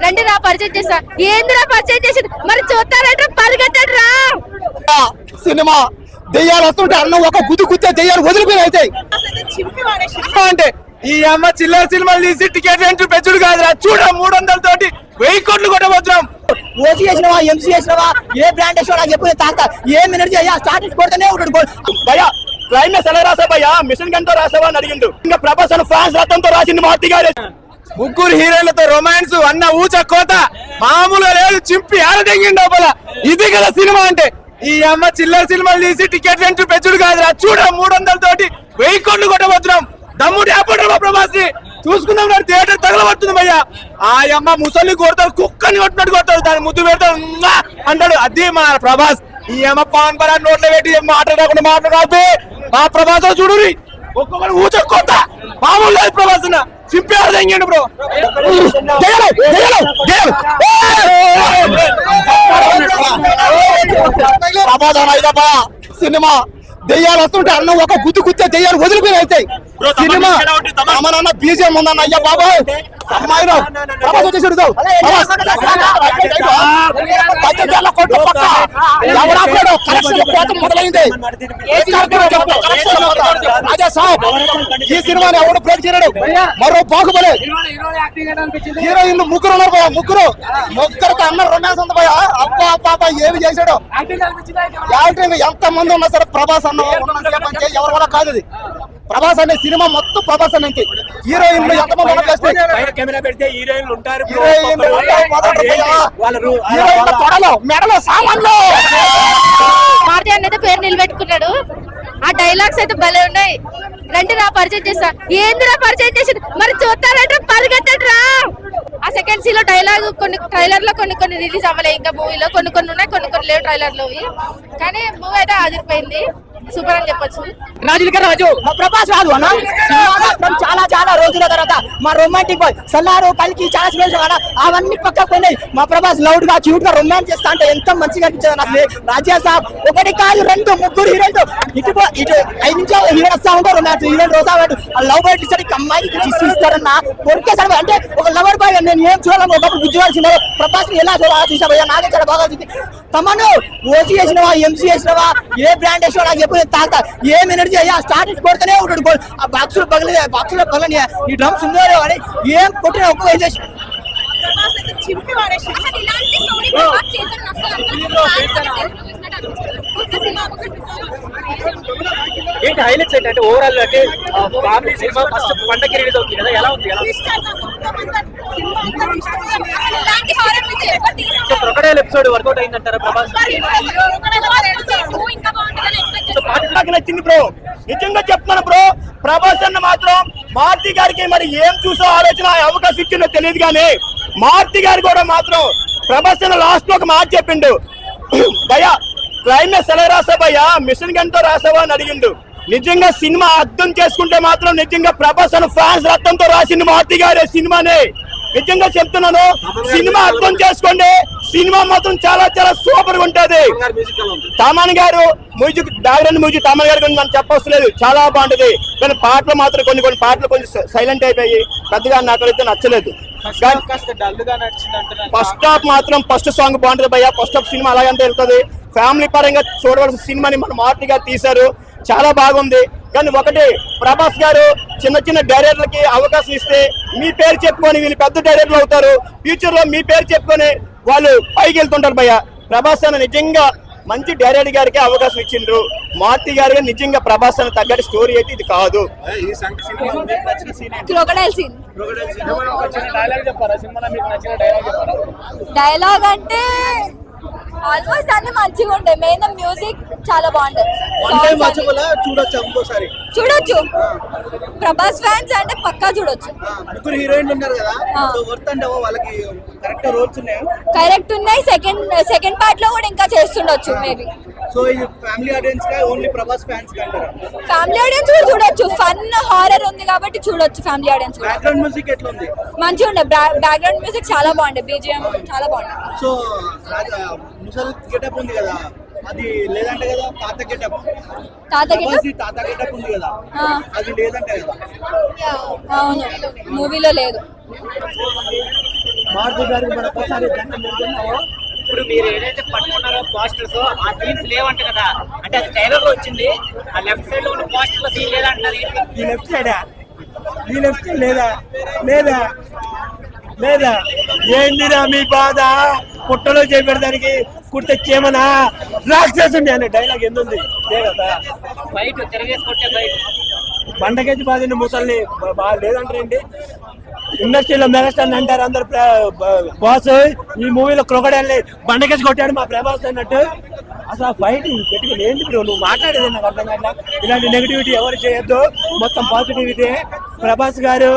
రండి రా పరిచయం చేస్తా. ఏందిరా పరిచయం చేసి మరి చూస్తారంటే పరిగెత్తడ్రా. సినిమా దెయ్యాలు వస్తుంటే అన్న ఒక గుద్దు గుద్దే దెయ్యాలు వదిలిపోయి అవుతాయి అంటే ఈ అమ్మ చిల్లర సినిమాలు తీసి టికెట్ ఎంట్రీ పెంచుడు కాదురా. చూడ 300 తోటి 1000 కోట్లు కొట్టబోతున్నాం. ఓసీ చేసినవా ఎంసీ చేసినవా ఏ బ్రాండ్ వేసినా చెప్పిన తాత ఏం ఎనర్జీ అయ్యా స్టార్ట్ కొడుతూనే ఉంటాడు. భయ్యా క్లైమాక్స్ ఎలా రాసా భయ్యా? మిషన్ గన్ తో రాసావా అని అడిగిండు. ఇంకా ప్రభాస్ అని ఫ్యాన్స్ రథంతో రాసింది మారుతి గారు. ముగ్గురు హీరోయిన్లతో రొమాన్స్ అన్న ఊచ కోత మామూలుగా లేదు. చింపి ఆడదెంగిండు లోపల. ఇది కదా సినిమా అంటే. ఈ అమ్మ చిల్లర సినిమాలు తీసి టికెట్ ఎంట్రీ పెంచుడు కాదురా. చూడ 300 తోటి 1000 కోట్లు కొట్టబోతున్నాం. దమ్ముడు ఆపడరా ప్రభాస్ ని చూసుకుందాం. థియేటర్ తగలబడుతుంది భయ్యా. ఆ అమ్మ ముసలి కొడతాడు, కుక్కని కొట్టినట్టు కొడతాడు, దాన్ని ముద్దు పెడతాడు అంటాడు. అది మా ప్రభాస్. ఈ అమ్మ పాన్ పరా నోట్లో పెట్టి మాట్లాడకుండా మాట్లాడాలి. మా ప్రభాస్ చూడు ఒక్కొక్కరు ఊచకోత మామూలు లేదు. ప్రభాస్ చింపి ఆడదెంగిండు బ్రో. సినిమా దెయ్యాలు వస్తుంటే అన్న ఒక గుద్దు గుద్దే దెయ్యాలు వదిలిపోయి అవుతాయి. సినిమా అమ్మనన్న బీజేం ఉందన్న. అయ్యా బాబాయ్ అమ్మాయిలో ప్రభాస్ వచ్చేసాడు. మొదలైంది. అదే సాబ్ ఈ సినిమాని ఎవడు బ్రేక్ చేయడు. మరో బాగుపడే హీరోయిన్లు ముగ్గురు ఉన్నారు భయ. ముగ్గురికి అన్న రొమాన్స్ ఉంది భయ. అబ్బా అబ్బా ఏమి చేశాడు. యాక్టింగ్ ఎంత మంది ఉన్నా సరే ప్రభాస్ అన్న ఎవరి వల్ల కాదు. అది ప్రభాస్ అనే సినిమా మొత్తం ప్రభాస్ అనేది. హీరోయిన్లు ఎంతమంది మెడలో సామాన్లు మారుతి అనేది పేరు నిలబెట్టుకున్నాడు. ఆ డైలాగ్స్ అయితే భలే ఉన్నాయి. రండి రా పరిచయం చేస్తా. ఏందిరా పరిచయం చేసి మరి చూస్తారంటే పరిగెత్తడ్రా. ఆ సెకండ్ సీలో డైలాగ్ కొన్ని ట్రైలర్ లో కొన్ని రిలీజ్ అవ్వలేదు. ఇంకా మూవీలో కొన్ని ఉన్నాయి, కొన్ని లేవు ట్రైలర్ లో. కానీ మూవీ అయితే ఆదిరిపోయింది. సూపర్ అని చెప్పొచ్చు. రాజు మా ప్రభాస్ రాదు అన్న. చాలా చాలా రోజుల తర్వాత మా రొమాంటిక్ బాయ్ సల్లారు కలికి చాలా స్పెషల్ అన్న. అవన్నీ పక్కకు పోయినాయి. మా ప్రభాస్ లౌడ్ గా క్యూట్ గా రొమాన్స్ చేస్తా అంటే ఎంత మంచిగా అనిపించదు అసలు. రాజా సాబ్ ఒకటి కాదు 2 ముగ్గురు హీరోయిన్లు ఇటు 5 నిమిషాలు హీరోయిన్ వస్తా ఉంటారు. రొమాన్స్ హీరోయిన్ రోజా లవ్ బర్డ్ ఇస్తాడు. అమ్మాయికి కిస్ ఇస్తారన్న కొరికేసాడు. అంటే ఒక లవర్ బాయ్ నేను ఏం చూడాలని ఒకప్పుడు బుజ్జివాడి సినిమా ప్రభాస్ ని ఎలా చూసావా? నాకే చాలా బాగా వచ్చింది. తమను ఓసీ చేసినవా ఎంసీ చేసినవా ఏ బ్రాండ్ వేసినా చెప్పిన తాత ఏం ఎనర్జీ అయ్యా స్టార్ట్ కొడుతూనే ఉంటాడు. ఆ బాక్సులు పగలే బాక్సులో పగలని ఈ డ్రమ్స్ ఉందో అని ఏం కొట్టిన ఒక్క వేసేసి ఏంటి హైలైట్స్ ఏంటంటే ఓవరాల్ అంటే ఫ్యామిలీ సినిమా ఫస్ట్ పండగకి రిలీజ్ అవుతుంది కదా, ఎలా ఉంది? క్రొకడైల్ ఎపిసోడ్ వర్కౌట్ అయిందంటారా ప్రభాస్? నాకు నచ్చింది బ్రో, నిజంగా చెప్తున్నాను బ్రో. ప్రభాస్ అన్న మాత్రం మారుతి గారికి మరి ఏం చూసో ఆలోచన అవకాశం ఇచ్చిందో తెలియదు కానీ మారుతి గారు కూడా మాత్రం ప్రభాస్ అన్న లాస్ట్ లో ఒక మాట చెప్పిండు. భయ్యా క్లైమాక్స్ ఎలా రాసా భయ్యా? మిషన్ గన్ తో రాసావా అని అడిగిండు. నిజంగా సినిమా అర్థం చేసుకుంటే మాత్రం నిజంగా ప్రభాస్ అన్న ఫ్యాన్స్ రక్తంతో రాసింది మారుతి గారే సినిమానే. నిజంగా చెప్తున్నాను, సినిమా అర్థం చేసుకోండి. సినిమా మాత్రం చాలా చాలా సూపర్ గా ఉంటది. తమన్ గారు మ్యూజిక్, బ్యాక్గ్రౌండ్ మ్యూజిక్ తమన్ గారి గురించి మనం చెప్పవసలేదు, చాలా బాగుంటది. కానీ పాటలు మాత్రం కొన్ని పాటలు కొంచెం సైలెంట్ అయిపోయి పెద్దగా నాకైతే నచ్చలేదు. ఫస్ట్ హాఫ్ మాత్రం ఫస్ట్ సాంగ్ బాగుంటది భయ్యా. ఫస్ట్ హాఫ్ సినిమా అలాగంటే వెళ్తుంది. ఫ్యామిలీ పరంగా చూడవలసిన సినిమాని మన మారుతి గారు తీశారు, చాలా బాగుంది. కానీ ఒకటి ప్రభాస్ గారు చిన్న డైరెక్టర్లకి అవకాశం ఇస్తే మీ పేరు చెప్పుకొని వీళ్ళు పెద్ద డైరెక్టర్లు అవుతారు. ఫ్యూచర్ లో మీ పేరు చెప్పుకొని వాళ్ళు పైకి వెళ్తుంటారు భయ్య. ప్రభాస్ అన్న నిజంగా మంచి డైరెక్టర్ గారికి అవకాశం ఇచ్చిండ్రు. మారుతి గారు నిజంగా ప్రభాస్ అన్న తగ్గట్టు స్టోరీ అయితే ఇది కాదు. డైలాగ్ అంటే ఆల్మోస్ట్ అన్ని మంచిగా ఉంటాయి. మెయిన్ మ్యూజిక్ చాలా బాగుంటది. చూడొచ్చు. ప్రభాస్ ఫ్యాన్స్ అంటే పక్కా చూడొచ్చు. ముగ్గురు హీరోయిన్లు ఉన్నారు కదా, వర్త్ అంటే వాళ్ళకి కరెక్ట్ రోల్స్ ఉన్నాయా? కరెక్ట్ ఉన్నాయి. సెకండ్ పార్ట్ లో కూడా ఇంకా చేస్తుండొచ్చు మేబీ. సో ఇది ఫ్యామిలీ ఆడియన్స్ కా ఓన్లీ ప్రభాస్ ఫ్యాన్స్ కా అంటారా? ఫ్యామిలీ ఆడియన్స్ కూడా చూడొచ్చు. ఫన్ హారర్ ఉంది కాబట్టి చూడొచ్చు ఫ్యామిలీ ఆడియన్స్ కూడా. బ్యాక్గ్రౌండ్ మ్యూజిక్ ఎట్లా ఉంది? మంచిగా ఉండే. బ్యాక్గ్రౌండ్ మ్యూజిక్ చాలా బాగుండే. బీజిఎం చాలా బాగుంది. సో ముసల్ గెటప్ ఉంది కదా, అది లేదంటే కదా? తాత గెటప్ ఉంది కదా, అది లేదంటే కదా? అవును, మూవీలో లేదు. మారుతి గారికి మరొకసారి దండం పెడుతున్నాము. ఇప్పుడు మీరు ఏదైతే పట్టుకున్నారో పోస్టర్స్ ఆ సీన్స్ లేవంట కదా, అంటే అది ట్రైలర్ లో వచ్చింది. ఆ లెఫ్ట్ సైడ్ లో ఉన్న పోస్టర్ లో సీన్ లేదంటారు. ఈ లెఫ్ట్ సైడా, ఈ లెఫ్ట్ సైడ్ లేదా లేదా లేదా ఏందిరా మీ బాధ? పుట్టలో చేపెడదానికి కుర్తెచ్చేమనా రాక్షసుండి అనే డైలాగ్ ఎందుంది లేదా? బయట తిరగేసి కొట్టే బయట బండకెచ్చి బాధిన ముసల్ని బాగా లేదంటారండి. ఇండస్ట్రీలో మెగాస్టార్ అంటారు అందరు. బాస్ ఈ మూవీలో క్రొకడైల్ని బండకేసి కొట్టాడు మా ప్రభాస్ అన్నట్టు. అసలు ఆ ఫైట్ పెట్టుకుని ఏంటి బ్రో నువ్వు మాట్లాడేది నాకు అర్థం కావట్లా. ఇలాంటి నెగిటివిటీ ఎవరు చేయొద్దు, మొత్తం పాజిటివిటీ. ప్రభాస్ గారు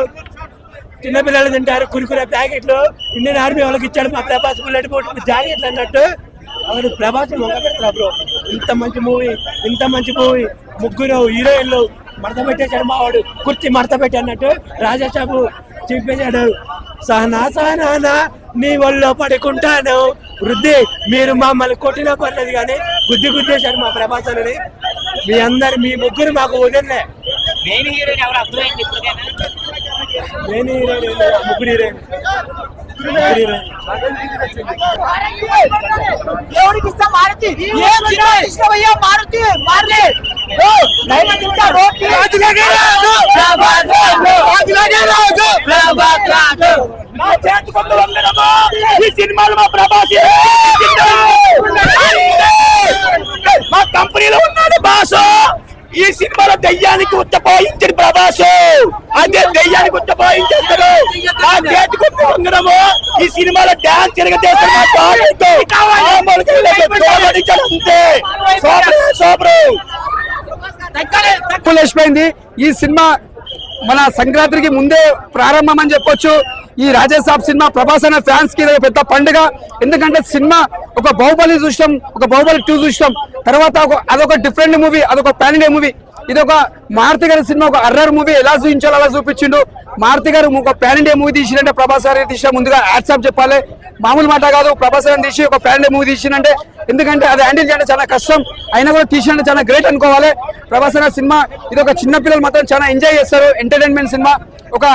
చిన్నపిల్లలు తింటారు కురుకురే ప్యాకెట్లు, ఇండియన్ ఆర్మీ వాళ్ళకి ఇచ్చాడు మా ప్రభాస్ బుల్లెట్ పోటీ జాకెట్లు అన్నట్టు. అసలు ప్రభాస్ మొక్క పెడతారా బ్రో? ఇంత మంచి మూవీ, ముగ్గురు హీరోయిన్లు మడత పెట్టేశాడు మావాడు, కుర్చీ మడత పెట్టి అన్నట్టు రాజాసాబు చెప్పేశాడు. సహనా నీ ఒళ్ళో పడుకుంటాను వృద్ధి, మీరు మమ్మల్ని కొట్టినా పర్లేదు కానీ గుద్దేశాడు మా ప్రభాస్ అని. మీ ముగ్గురు మాకు వదిలే. మెయిన్ హీరోయిన్ ఎవరు అర్థమైంది ఇప్పటికైనా? మెయిన్ హీరోయిన్ ముగ్గురు హీరోయిన్. దేవుడికి ఇస్తా మారుతి ఇష్టమయ్యా మారుతి మారలే ఈ సినిమాలు మా ప్రభాస్ మా కంపెనీలో ఉన్నాడు బాసు. ఈ సినిమాలో దెయ్యానికి ఉచ్చపోయించిన ప్రభాసు, అదే దెయ్యానికి ఉచ్చపోయించేస్తాడు. నా చేతికి ఉంగరము ఈ సినిమాలో డాన్స్ లేచిపోయింది. ఈ సినిమా మన సంక్రాంతికి ముందే ప్రారంభం అని చెప్పొచ్చు. ఈ రాజాసాబ్ సినిమా ప్రభాస్ అనే ఫ్యాన్స్ కి పెద్ద పండుగ. ఎందుకంటే సినిమా ఒక బాహుబలి చూసాం, ఒక బాహుబలి 2 చూసాం, తర్వాత అదొక డిఫరెంట్ మూవీ, అదొక పాన్ ఇండియా మూవీ. ఇది ఒక మారుతి గారి సినిమా, ఒక అర్రర్ మూవీ. ఎలా చూపించాలో అలా చూపించిండు. మారుతి గారు ఒక పాన్ ఇండియా మూవీ తీసిందంటే ప్రభాస్ గారు తీసిన ముందుగా హ్యాట్సాప్ చెప్పాలి. మామూలు మాట కాదు. ప్రభాస్ గారిని తీసి ఒక పాన్ ఇండియా మూవీ తీసిందంటే, ఎందుకంటే అది హ్యాండిల్ చేయడం చాలా కష్టం, అయినా కూడా తీసినంటే చాలా గ్రేట్ అనుకోవాలి. ప్రభాస్ గారి సినిమా ఇది ఒక చిన్న పిల్లలు మాత్రం చాలా ఎంజాయ్ చేస్తారు. Entertainment cinema. ఒక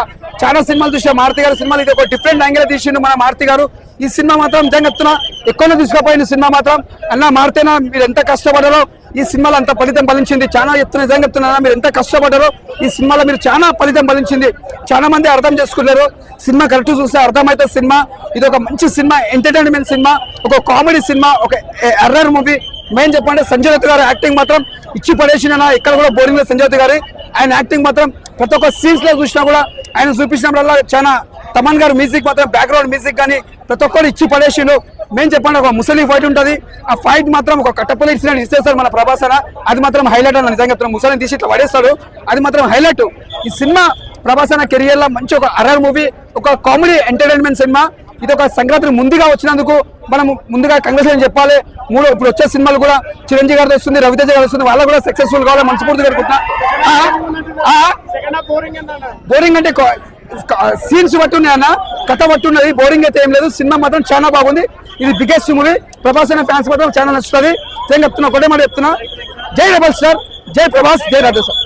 చాలా సినిమాలు చూసా మారుతి గారి సినిమాలు, ఇది ఒక డిఫరెంట్ యాంగిల్ తీసిండు మన మారుతి గారు. ఈ సినిమా మాత్రం నిజంగా చెప్తున్నా ఎక్కువనే తీసుకుపోయిన సినిమా మాత్రం. అన్న మారుతేనా మీరు ఎంత కష్టపడారో ఈ సినిమాలో అంత ఫలితం ఫలించింది. చాలా చెప్తున్నా, నిజంగా చెప్తున్నా, మీరు ఎంత కష్టపడ్డారో ఈ సినిమాలో మీరు చాలా ఫలితం ఫలించింది. చాలా మంది అర్థం చేసుకున్నారు. సినిమా కరెక్ట్ చూస్తే అర్థమైతే సినిమా ఇది ఒక మంచి సినిమా, ఎంటర్టైన్మెంట్ సినిమా, ఒక కామెడీ సినిమా, ఒక ఎర్రర్ మూవీ. మెయిన్ చెప్పండి సంజయ్ దత్ గారు యాక్టింగ్ మాత్రం ఇచ్చి పడేసిన. ఇక్కడ కూడా బోరింగ్ లేదు సంజయ్ దత్ గారి. ఆయన యాక్టింగ్ మాత్రం ప్రతి ఒక్క సీన్స్ లో చూసినా కూడా ఆయన చూపించినప్పుడల్లా చాలా. తమన్ గారు మ్యూజిక్ మాత్రం బ్యాక్గ్రౌండ్ మ్యూజిక్ కానీ ప్రతి ఒక్కరు ఇచ్చి పడేసిండు. మేము చెప్పండి ఒక ముసలి ఫైట్ ఉంటుంది, ఆ ఫైట్ మాత్రం ఒక కట్టపల్లి ఇచ్చేస్తారు మన ప్రభాస్ అన్న. అది మాత్రం హైలైట్ అన్న. నిజంగా చెప్తున్నా ముసలిని తీసి ఇట్లా పడేస్తాడు, అది మాత్రం హైలైట్. ఈ సినిమా ప్రభాస్ అన్న కెరియర్ లో మంచి ఒక అర్రర్ మూవీ, ఒక కామెడీ ఎంటర్టైన్మెంట్ సినిమా. ఇది ఒక సంక్రాంతి ముందుగా వచ్చినందుకు మనం ముందుగా కంగ్రాచులేషన్ చెప్పాలి. ఇప్పుడు వచ్చే సినిమాలు కూడా చిరంజీవి గారితో వస్తుంది, రవితేజ గారు వస్తుంది, వాళ్ళకు కూడా సక్సెస్ఫుల్ కావాలి మనస్ఫూర్తిగా కోరుకుంటున్నా. బోరింగ్ అంటే సీన్స్ బట్టి ఉన్నాయన్న, కథ బట్టి ఉన్నది. బోరింగ్ అయితే ఏం లేదు. సినిమా మాత్రం చాలా బాగుంది. ఇది బిగ్గెస్ట్ మూవీ. ప్రభాస్ అనే ఫ్యాన్స్ మాత్రం చాలా నచ్చుతుంది. చెప్తున్నా, ఒకటే మాట చెప్తున్నా, జై రెబల్ స్టార్, జై ప్రభాస్, జై రాజా సార్.